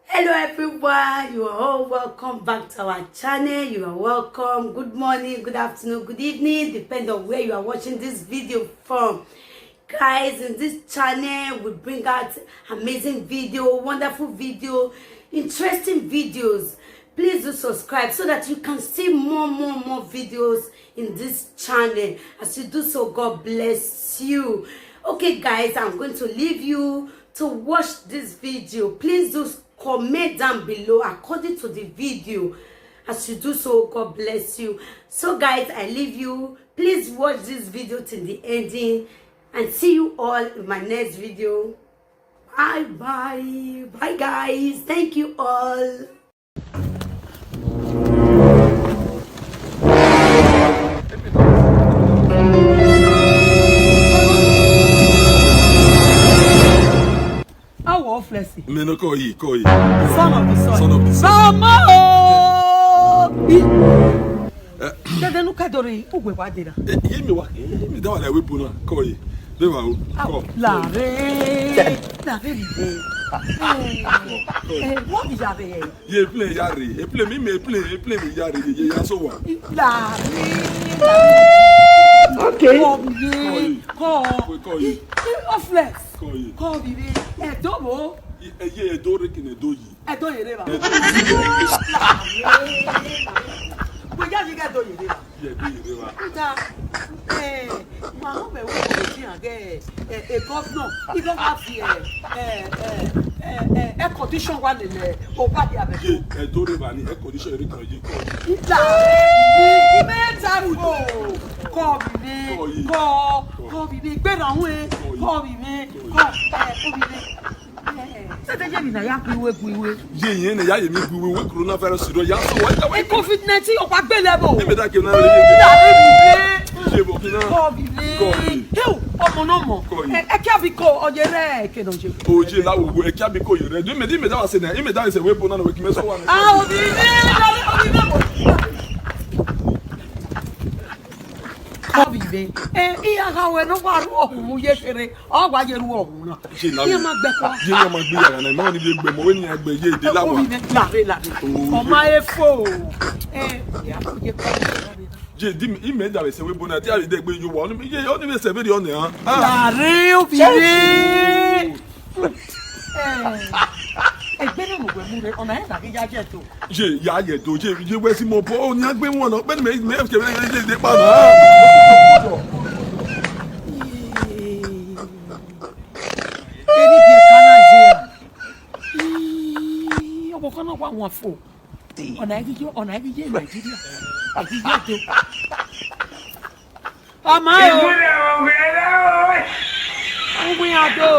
Hello everyone, you are all welcome back to our channel. You are welcome. Good morning, good afternoon, good evening, depending on where you are watching this video from. Guys, in this channel we bring out amazing video, wonderful video, interesting videos. Please do subscribe so that you can see more videos in this channel. As you do so, God bless you. Okay guys, I'm going to leave you to watch this video. Please do comment down below according to the video. As you do so, God bless you. So guys, I leave you. Please watch this video till the ending and see you all in my next video. Bye guys. Thank you all. Flexi. Me no call you. Son of the sun. Son of the sun. Sama o. Dede no kadori ugwe wa dira. Ye me da wa na we bu no call you. Be wa o. Call. Lare. What is that? Ye play yari. E play me play me yari. Ye ya so wa. Lare. Okay. Call you. Oflex. Call you. Call you. Edomo. Ye edore kine do yi. Edo yereba. We just get do yereba. Ye do yereba. Ma ho be wo ti age a governor he don't have air condition one le o pa dia be. Ye edore ba ni air condition eri kan yi ko. Ita ni meta go. Call me gbe na hun call me Ye na ya gbiwe. Ye yen na ya ye mi gbiwe we coronavirus do ya so wa. COVID-19 o pa gbe lebo. E me da ke na re. Ye bo kina. Ọmọ náà mọ̀ ẹ kí àbíkọ ọ̀yẹ́rẹ́ ẹ̀kẹ́ náà jẹ́. Oje la wo ẹ kí àbíkọ yẹrẹ do me da wa se na e me da se we bo na we ki me so wa. Obi be iya ha we no wa ru ohun ye sere o wa ye ru ohun na ye ma gbe ko ye ma gbe yara na ma ni bi gbe mo we ni agbe ye de lawa lare o ma efo ya ko je ko je di mi me da we se we bo na ti a de gbe yo wa ni ye o ni be se be de on han lare o bi ẹgbẹ́ náà mo gbẹ mú rẹ ọ̀nà ẹ̀dá kí yájẹ́ tó. Ṣé ìyá ayẹ̀ tó ṣe ìdíje wẹ́ sí mo bọ́ ó ní agbé wọn náà pẹ́ẹ́nì mẹ́rin ṣe fẹ́ ṣe ìdí pa náà. Èmi bí ẹ̀ka náà ṣe à. Ọmọ kan náà wà wọ́n fò. Ọ̀nà ẹ̀gíjẹ́ Nàìjíríà. Àjíjẹ́ tó. Ọmọ ayò. Ọmọ ìyàdó.